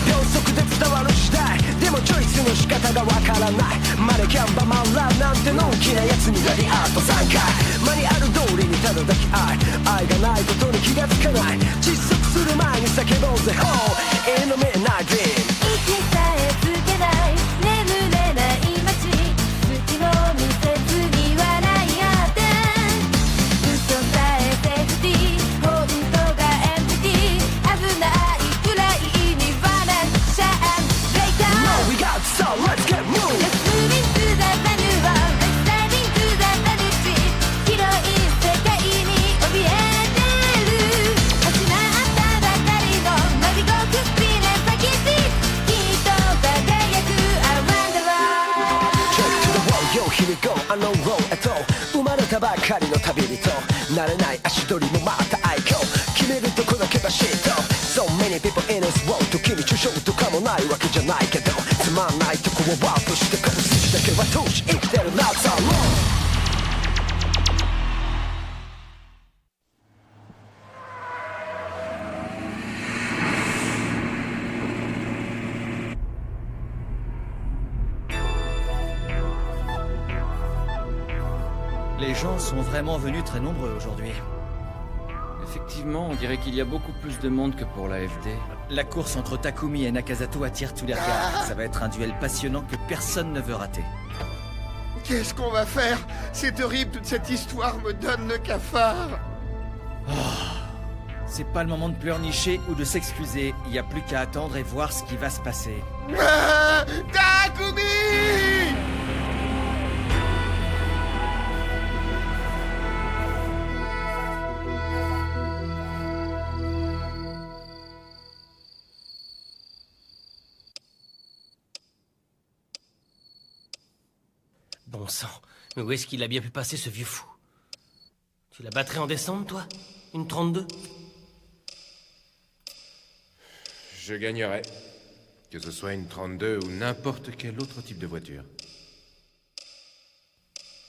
秒速で伝わる時代でもチョイスの仕方がわからないマネキャンバマンラーなんてのんきなやつにラリアート3回マニュアル通りにただ抱き愛がないことに気がつかない窒息する前に叫ぼうぜ Oh 絵の目ないドリーム息さえつけない眠れない街隙も見せずに笑い合って嘘さえセーフティー本当がエンプティー危ないくらいにバランシャンブレイカー No we got the soul let's get moving Let's move into the venue Let's dive into the venue street 広い世界に怯えてる始まったばかりのナビゴクスピネサキシきっと輝く Around the world Check to the wall yo here we go あのローへと生まれたばかりの旅人慣れない足取りもまた愛嬌決めるとこだけがシート So many people in this world 時に抽象とかもないわけじゃないけどつまんないとこはワープしてこう筋だけは通し生きてる That's all Les gens sont vraiment venus très nombreux aujourd'hui. Effectivement, on dirait qu'il y a beaucoup plus de monde que pour l'AFD. La course entre Takumi et Nakazato attire tous les regards. Ça va être un duel passionnant que personne ne veut rater. Qu'est-ce qu'on va faire? C'est horrible, toute cette histoire me donne le cafard. C'est pas le moment de pleurnicher ou de s'excuser. Il n'y a plus qu'à attendre et voir ce qui va se passer. Ah, Takumi! Bon sang, mais où est-ce qu'il a bien pu passer ce vieux fou? Tu la battrais en décembre, toi? Une 32? Je gagnerais. Que ce soit une 32 ou n'importe quel autre type de voiture.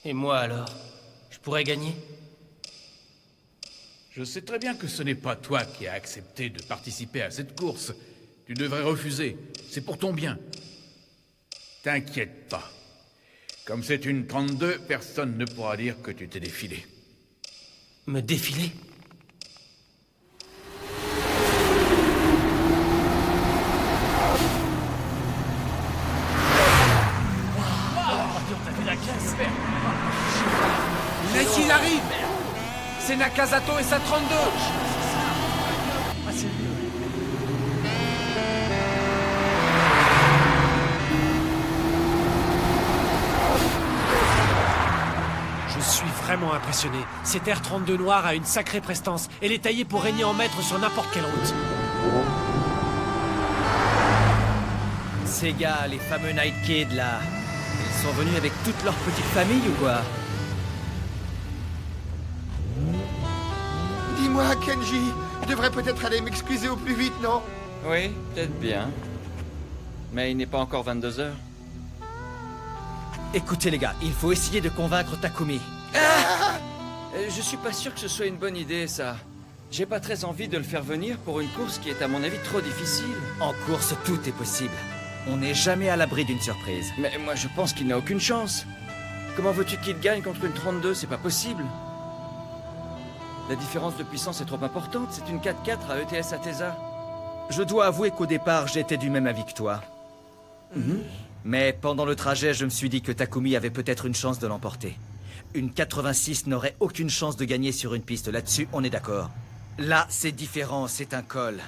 Et moi alors? Je pourrais gagner? Je sais très bien que ce n'est pas toi qui as accepté de participer à cette course. Tu devrais refuser. C'est pour ton bien. T'inquiète pas. Comme c'est une 32, personne ne pourra dire que tu t'es défilé. Me défiler? Mais qu'il arrive! C'est Nakazato et sa 32! Je suis vraiment impressionné. Cette R32 noire a une sacrée prestance. Elle est taillée pour régner en maître sur n'importe quelle route. Ces gars, les fameux Night Kids là, ils sont venus avec toute leur petite famille ou quoi? Dis-moi, Kenji, je devrais peut-être aller m'excuser au plus vite, non? Oui, peut-être bien. Mais il n'est pas encore 22 heures. Écoutez les gars, il faut essayer de convaincre Takumi. Je suis pas sûr que ce soit une bonne idée, ça. J'ai pas très envie de le faire venir pour une course qui est à mon avis trop difficile. En course, tout est possible. On n'est jamais à l'abri d'une surprise. Mais moi je pense qu'il n'a aucune chance. Comment veux-tu qu'il gagne contre une 32? C'est pas possible. La différence de puissance est trop importante. C'est une 4x4 à ETS Atesa. Je dois avouer qu'au départ, j'étais du même avis que toi. Mais pendant le trajet, je me suis dit que Takumi avait peut-être une chance de l'emporter. Une 86 n'aurait aucune chance de gagner sur une piste. Là-dessus, on est d'accord. Là, c'est différent, c'est un col.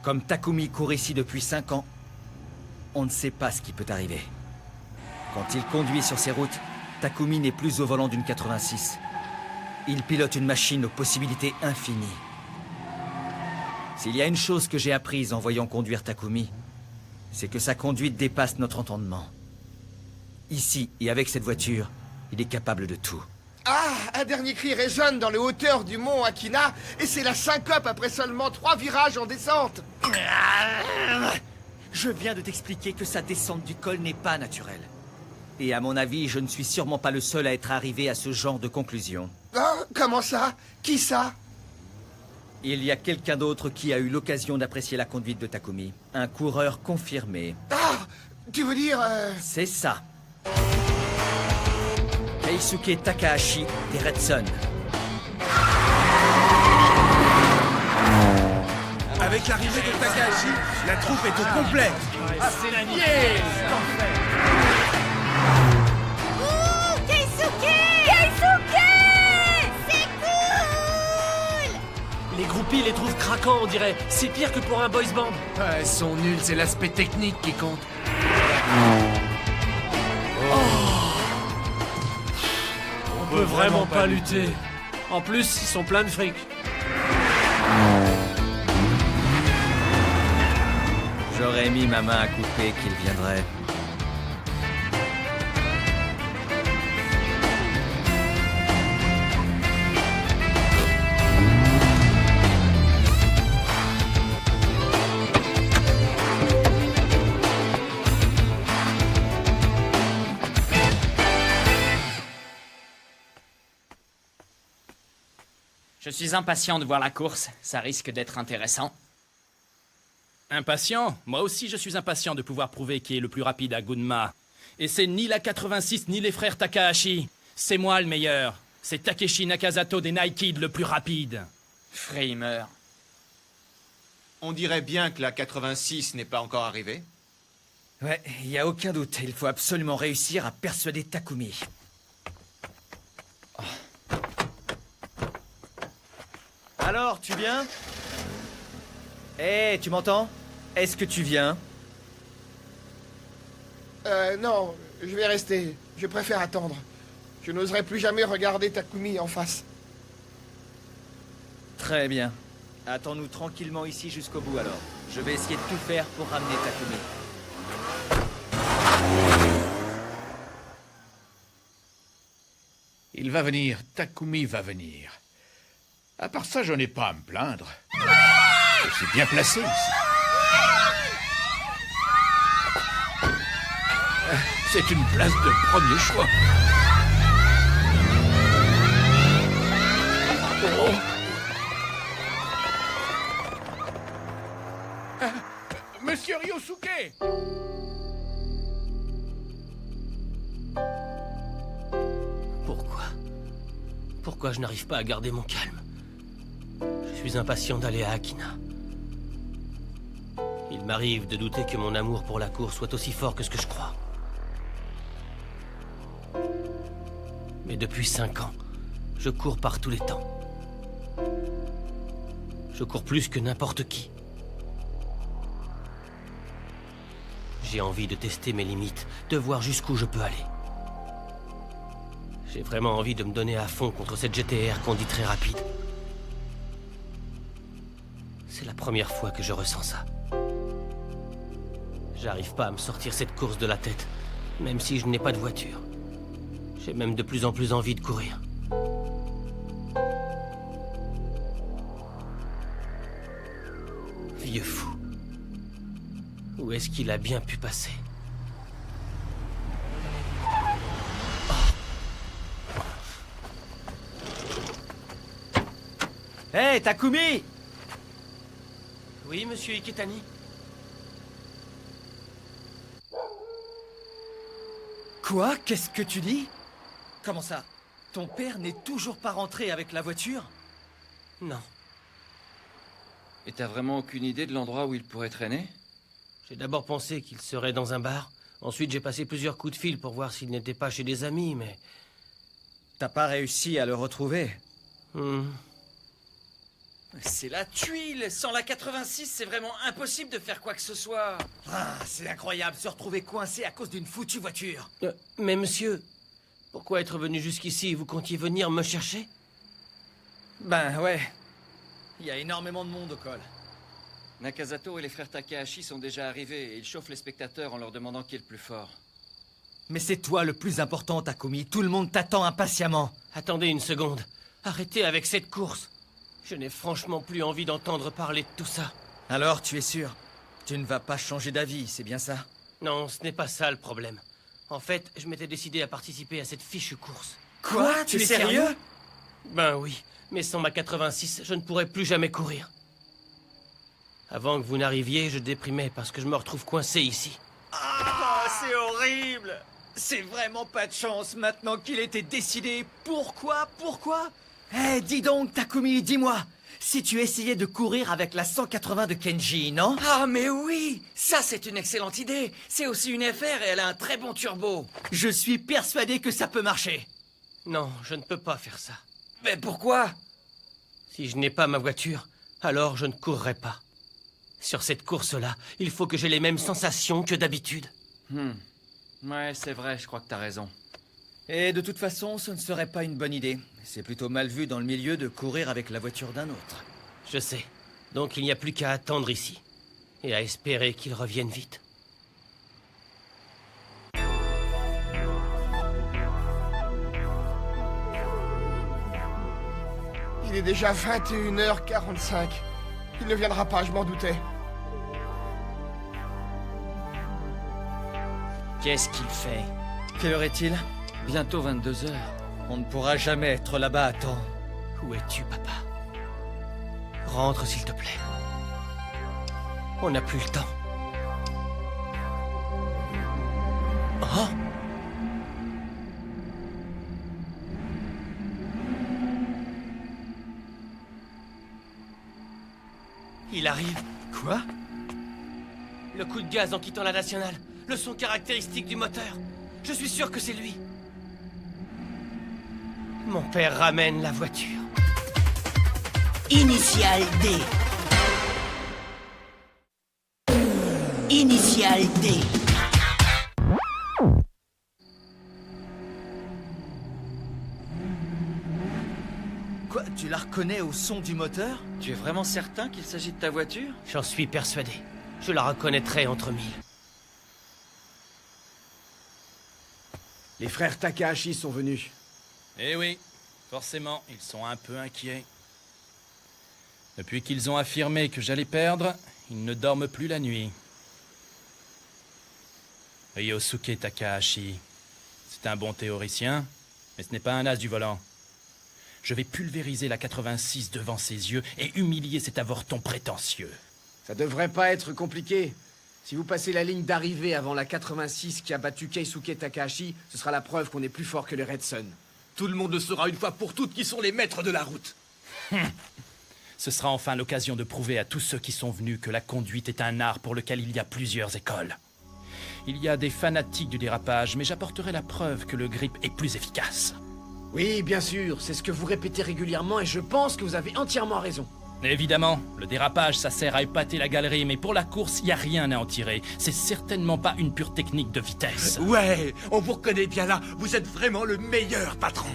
Comme Takumi court ici depuis 5 ans, on ne sait pas ce qui peut arriver. Quand il conduit sur ces routes, Takumi n'est plus au volant d'une 86. Il pilote une machine aux possibilités infinies. S'il y a une chose que j'ai apprise en voyant conduire Takumi, c'est que sa conduite dépasse notre entendement. Ici, et avec cette voiture, il est capable de tout. Ah, un dernier cri résonne dans les hauteurs du mont Akina, et c'est la syncope après seulement 3 virages en descente. Je viens de t'expliquer que sa descente du col n'est pas naturelle. Et à mon avis, je ne suis sûrement pas le seul à être arrivé à ce genre de conclusion. Ah, comment ça? Qui ça? Il y a quelqu'un d'autre qui a eu l'occasion d'apprécier la conduite de Takumi. Un coureur confirmé. Ah, tu veux dire... C'est ça. Keisuke Takahashi des Red Sun. Avec l'arrivée de Takahashi, la troupe est au complet. C'est la nuit. Ouh, Keisuke! Keisuke! C'est cool! Les groupies les trouvent craquants, on dirait. C'est pire que pour un boys band. Ouais, sont nuls, c'est l'aspect technique qui compte. On peut vraiment pas lutter. En plus, ils sont pleins de fric. J'aurais mis ma main à couper qu'il viendrait. Je suis impatient de voir la course, ça risque d'être intéressant. Impatient? Moi aussi je suis impatient de pouvoir prouver qui est le plus rapide à Gunma. Et c'est ni la 86 ni les frères Takahashi. C'est moi le meilleur. C'est Takeshi Nakazato des Night Kids le plus rapide. Framer. On dirait bien que la 86 n'est pas encore arrivée. Ouais, il n'y a aucun doute. Il faut absolument réussir à persuader Takumi. Oh. Alors, tu viens? Hé, tu m'entends? Est-ce que tu viens? Non, je vais rester. Je préfère attendre. Je n'oserais plus jamais regarder Takumi en face. Très bien. Attends-nous tranquillement ici jusqu'au bout alors. Je vais essayer de tout faire pour ramener Takumi. Il va venir, Takumi va venir. À part ça, je n'ai pas à me plaindre. Je suis bien placé ici. C'est une place de premier choix. Oh. Monsieur Ryosuke! Pourquoi je n'arrive pas à garder mon calme? Je suis impatient d'aller à Akina. Il m'arrive de douter que mon amour pour la course soit aussi fort que ce que je crois. Mais depuis 5 ans, je cours par tous les temps. Je cours plus que n'importe qui. J'ai envie de tester mes limites, de voir jusqu'où je peux aller. J'ai vraiment envie de me donner à fond contre cette GTR qu'on dit très rapide. C'est la première fois que je ressens ça. J'arrive pas à me sortir cette course de la tête, même si je n'ai pas de voiture. J'ai même de plus en plus envie de courir. Vieux fou. Où est-ce qu'il a bien pu passer? Hé, hey, Takumi! Oui, monsieur Iketani? Quoi? Qu'est-ce que tu dis? Comment ça? Ton père n'est toujours pas rentré avec la voiture? Non. Et t'as vraiment aucune idée de l'endroit où il pourrait traîner? J'ai d'abord pensé qu'il serait dans un bar. Ensuite, j'ai passé plusieurs coups de fil pour voir s'il n'était pas chez des amis, mais... T'as pas réussi à le retrouver? C'est la tuile! Sans la 86, c'est vraiment impossible de faire quoi que ce soit! Ah, c'est incroyable, se retrouver coincé à cause d'une foutue voiture! Mais monsieur, pourquoi être venu jusqu'ici? Vous comptiez venir me chercher? Ben ouais. Il y a énormément de monde au col. Nakazato et les frères Takahashi sont déjà arrivés et ils chauffent les spectateurs en leur demandant qui est le plus fort. Mais c'est toi le plus important, Takumi. Tout le monde t'attend impatiemment. Attendez une seconde. Arrêtez avec cette course. Je n'ai franchement plus envie d'entendre parler de tout ça. Alors, tu es sûr? Tu ne vas pas changer d'avis, c'est bien ça? Non, ce n'est pas ça le problème. En fait, je m'étais décidé à participer à cette fichue course. Quoi? Tu es sérieux? Ben oui, mais sans ma 86, je ne pourrais plus jamais courir. Avant que vous n'arriviez, je déprimais parce que je me retrouve coincé ici. Ah, c'est horrible! C'est vraiment pas de chance maintenant qu'il était décidé. Pourquoi? Eh, dis donc, Takumi, dis-moi. Si tu essayais de courir avec la 180 de Kenji, non? Ah, mais oui! Ça, c'est une excellente idée. C'est aussi une FR et elle a un très bon turbo. Je suis persuadé que ça peut marcher. Non, je ne peux pas faire ça. Mais pourquoi? Si je n'ai pas ma voiture, alors je ne courrai pas. Sur cette course-là, il faut que j'ai les mêmes sensations que d'habitude. Ouais, c'est vrai, je crois que t'as raison. Et de toute façon, ce ne serait pas une bonne idée. C'est plutôt mal vu dans le milieu de courir avec la voiture d'un autre. Je sais. Donc il n'y a plus qu'à attendre ici. Et à espérer qu'il revienne vite. Il est déjà 21h45. Il ne viendra pas, je m'en doutais. Qu'est-ce qu'il fait? Quelle heure est-il? Bientôt 22h. On ne pourra jamais être là-bas à temps. Où es-tu, papa? Rentre, s'il te plaît. On n'a plus le temps. Oh! Il arrive. Quoi? Le coup de gaz en quittant la nationale. Le son caractéristique du moteur. Je suis sûr que c'est lui. Mon père ramène la voiture. Initial D. Initial D. Quoi? Tu la reconnais au son du moteur? Tu es vraiment certain qu'il s'agit de ta voiture? J'en suis persuadé. Je la reconnaîtrai entre mille. Les frères Takahashi sont venus. Eh oui, forcément, ils sont un peu inquiets. Depuis qu'ils ont affirmé que j'allais perdre, ils ne dorment plus la nuit. Ryosuke Takahashi, c'est un bon théoricien, mais ce n'est pas un as du volant. Je vais pulvériser la 86 devant ses yeux et humilier cet avorton prétentieux. Ça devrait pas être compliqué. Si vous passez la ligne d'arrivée avant la 86 qui a battu Keisuke Takahashi, ce sera la preuve qu'on est plus fort que les Red Sun. Tout le monde le saura une fois pour toutes qui sont les maîtres de la route. Ce sera enfin l'occasion de prouver à tous ceux qui sont venus que la conduite est un art pour lequel il y a plusieurs écoles. Il y a des fanatiques du dérapage, mais j'apporterai la preuve que le grip est plus efficace. Oui, bien sûr, c'est ce que vous répétez régulièrement et je pense que vous avez entièrement raison. Évidemment, le dérapage, ça sert à épater la galerie, mais pour la course, il n'y a rien à en tirer. C'est certainement pas une pure technique de vitesse. Ouais, on vous reconnaît bien là, vous êtes vraiment le meilleur patron.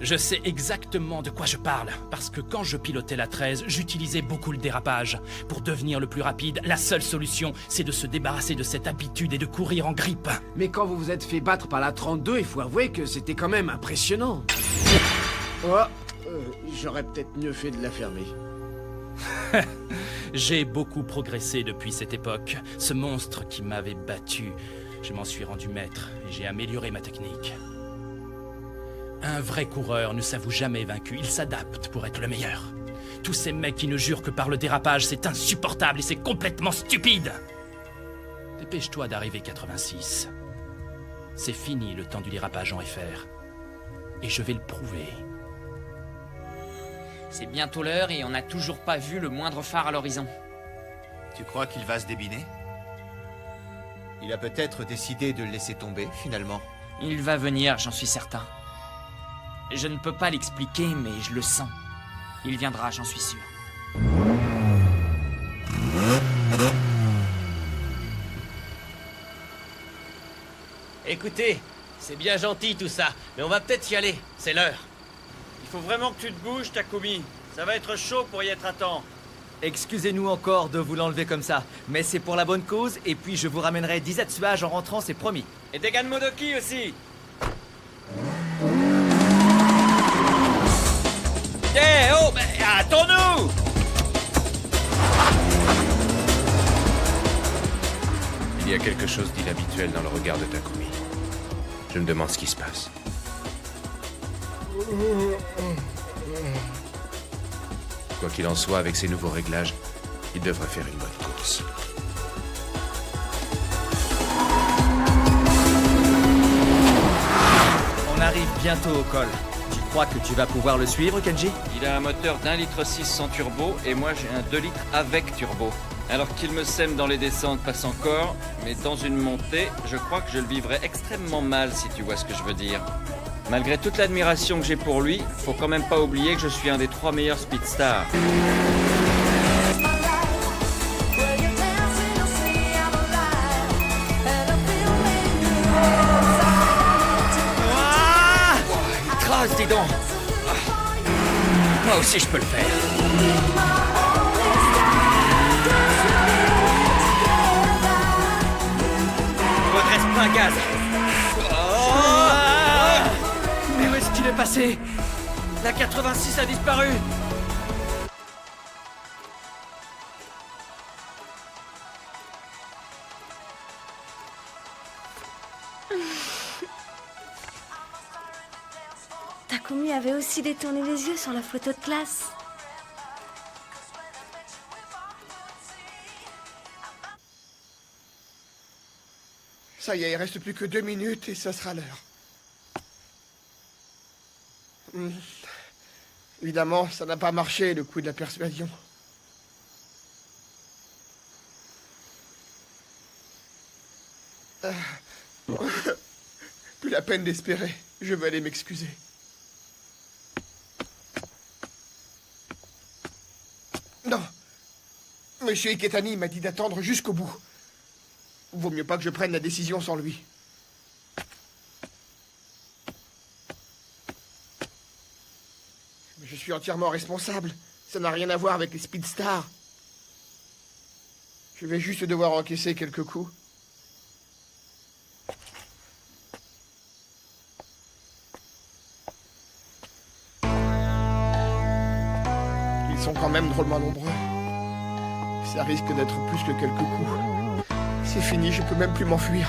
Je sais exactement de quoi je parle, parce que quand je pilotais la 13, j'utilisais beaucoup le dérapage. Pour devenir le plus rapide, la seule solution, c'est de se débarrasser de cette habitude et de courir en grippe. Mais quand vous vous êtes fait battre par la 32, il faut avouer que c'était quand même impressionnant. Oh, j'aurais peut-être mieux fait de la fermer. J'ai beaucoup progressé depuis cette époque. Ce monstre qui m'avait battu, je m'en suis rendu maître et j'ai amélioré ma technique. Un vrai coureur ne s'avoue jamais vaincu, il s'adapte pour être le meilleur. Tous ces mecs qui ne jurent que par le dérapage, c'est insupportable et c'est complètement stupide. Dépêche-toi d'arriver 86. C'est fini le temps du dérapage en FR. Et je vais le prouver. C'est bientôt l'heure et on n'a toujours pas vu le moindre phare à l'horizon. Tu crois qu'il va se débiner? Il a peut-être décidé de le laisser tomber, finalement. Il va venir, j'en suis certain. Je ne peux pas l'expliquer, mais je le sens. Il viendra, j'en suis sûr. Écoutez, c'est bien gentil tout ça, mais on va peut-être y aller, c'est l'heure. Il faut vraiment que tu te bouges, Takumi. Ça va être chaud pour y être à temps. Excusez-nous encore de vous l'enlever comme ça, mais c'est pour la bonne cause, et puis je vous ramènerai 10 Atsuage en rentrant, c'est promis. Et Degan Modoki aussi. Eh oh, mais attends-nous! Il y a quelque chose d'inhabituel dans le regard de Takumi. Je me demande ce qui se passe. Quoi qu'il en soit, avec ces nouveaux réglages, il devrait faire une bonne course. On arrive bientôt au col. Tu crois que tu vas pouvoir le suivre, Kenji? Il a un moteur d'1,6 litre sans turbo et moi j'ai un 2 litres avec turbo. Alors qu'il me sème dans les descentes passe encore, mais dans une montée, je crois que je le vivrai extrêmement mal si tu vois ce que je veux dire. Malgré toute l'admiration que j'ai pour lui, faut quand même pas oublier que je suis un des 3 meilleurs speedstars. Ah, trace, dis donc. Moi aussi je peux le faire. Redresse plein gaz. Mais où est-ce qu'il est passé? La 86 a disparu. Takumi avait aussi détourné les yeux sur la photo de classe. Ça y est, il reste plus que 2 minutes et ça sera l'heure. Évidemment, ça n'a pas marché, le coup de la persuasion. Plus la peine d'espérer. Je vais aller m'excuser. Non. Monsieur Iketani m'a dit d'attendre jusqu'au bout. Vaut mieux pas que je prenne la décision sans lui. Mais je suis entièrement responsable. Ça n'a rien à voir avec les speedstars. Je vais juste devoir encaisser quelques coups. Ils sont quand même drôlement nombreux. Ça risque d'être plus que quelques coups. C'est fini, je peux même plus m'enfuir.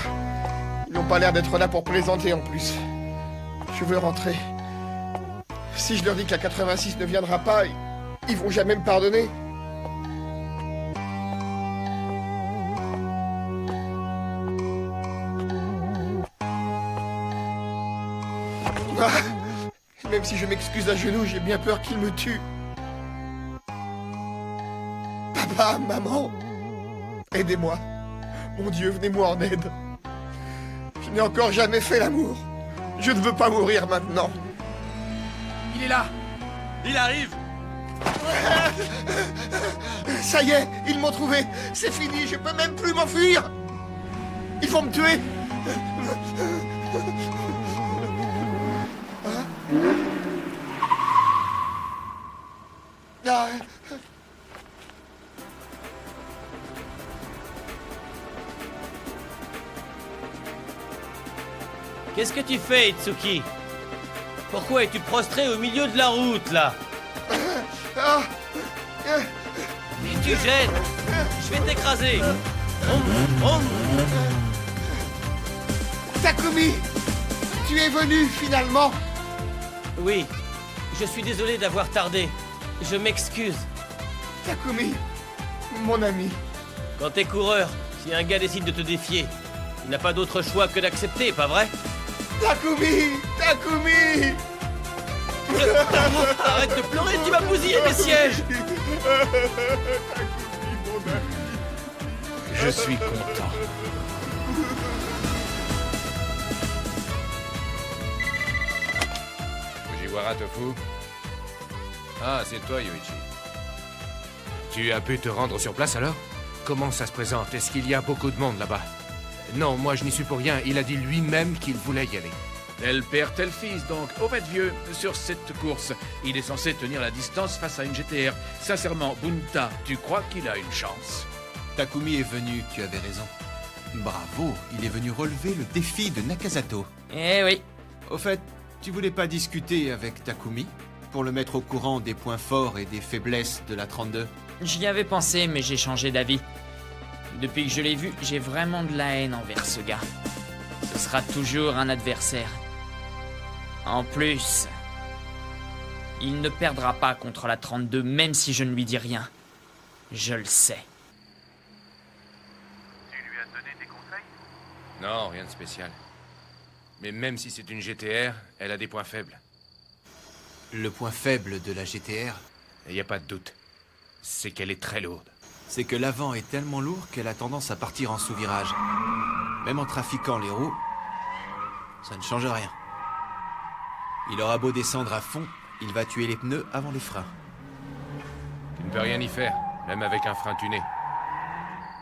Ils n'ont pas l'air d'être là pour plaisanter en plus. Je veux rentrer. Si je leur dis que la 86 ne viendra pas, ils vont jamais me pardonner. Ah, même si je m'excuse à genoux, j'ai bien peur qu'ils me tuent. Papa, maman, aidez-moi. Mon Dieu, venez-moi en aide. Je n'ai encore jamais fait l'amour. Je ne veux pas mourir maintenant. Il est là. Il arrive. Ça y est, ils m'ont trouvé. C'est fini, je peux même plus m'enfuir. Ils vont me tuer. Ah. Qu'est-ce que tu fais, Itsuki? Pourquoi es-tu prostré au milieu de la route, là? Et tu gênes. Je vais t'écraser. Takumi, tu es venu finalement. Oui, je suis désolé d'avoir tardé. Je m'excuse. Takumi, mon ami. Quand t'es coureur, si un gars décide de te défier, il n'a pas d'autre choix que d'accepter, pas vrai? Takumi, Takumi. Arrête de pleurer, tu vas bousiller mes sièges. Je suis content. Fujiwara Tofu. Ah, c'est toi, Yoichi. Tu as pu te rendre sur place alors? Comment ça se présente? Est-ce qu'il y a beaucoup de monde là-bas? Non, moi je n'y suis pour rien. Il a dit lui-même qu'il voulait y aller. Tel père, tel fils, donc. Au fait, vieux, sur cette course, il est censé tenir la distance face à une GTR. Sincèrement, Bunta, tu crois qu'il a une chance? Takumi est venu, tu avais raison. Bravo, il est venu relever le défi de Nakazato. Eh oui. Au fait, tu voulais pas discuter avec Takumi pour le mettre au courant des points forts et des faiblesses de la 32? J'y avais pensé, mais j'ai changé d'avis. Depuis que je l'ai vu, j'ai vraiment de la haine envers ce gars. Ce sera toujours un adversaire. En plus, il ne perdra pas contre la 32, même si je ne lui dis rien. Je le sais. Tu lui as donné des conseils? Non, rien de spécial. Mais même si c'est une GTR, elle a des points faibles. Le point faible de la GTR, Il n'y a pas de doute. C'est qu'elle est très lourde. c'est que l'avant est tellement lourd qu'elle a tendance à partir en sous-virage. Même en trafiquant les roues, ça ne change rien. Il aura beau descendre à fond, il va tuer les pneus avant les freins. Tu ne peux rien y faire, même avec un frein tuné.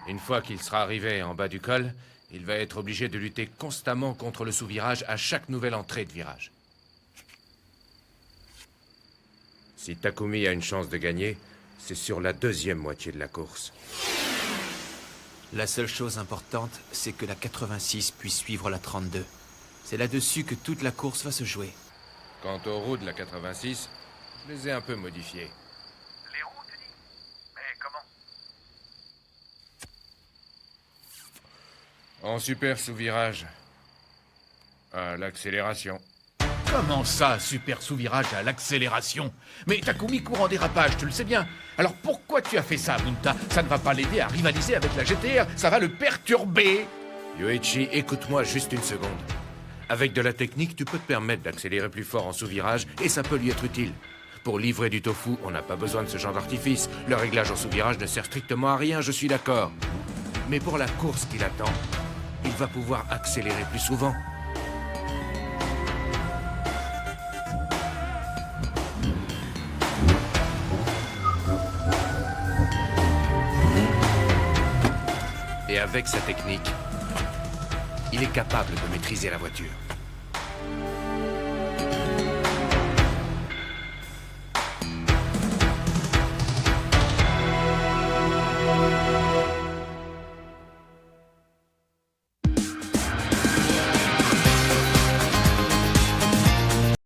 Une fois qu'il sera arrivé en bas du col, il va être obligé de lutter constamment contre le sous-virage à chaque nouvelle entrée de virage. Si Takumi a une chance de gagner, c'est sur la deuxième moitié de la course. La seule chose importante, c'est que la 86 puisse suivre la 32. C'est là-dessus que toute la course va se jouer. Quant aux roues de la 86, je les ai un peu modifiées. Les roues, tu dis? Mais comment? En super sous-virage. À l'accélération. Comment ça, super sous-virage à l'accélération? Mais Takumi court en dérapage, tu le sais bien. Alors pourquoi tu as fait ça, Bunta? Ça ne va pas l'aider à rivaliser avec la GTR, ça va le perturber. Yoichi, écoute-moi juste une seconde. Avec de la technique, tu peux te permettre d'accélérer plus fort en sous-virage et ça peut lui être utile. Pour livrer du tofu, on n'a pas besoin de ce genre d'artifice. Le réglage en sous-virage ne sert strictement à rien, je suis d'accord. Mais pour la course qui l'attend, il va pouvoir accélérer plus souvent. Et avec sa technique, il est capable de maîtriser la voiture.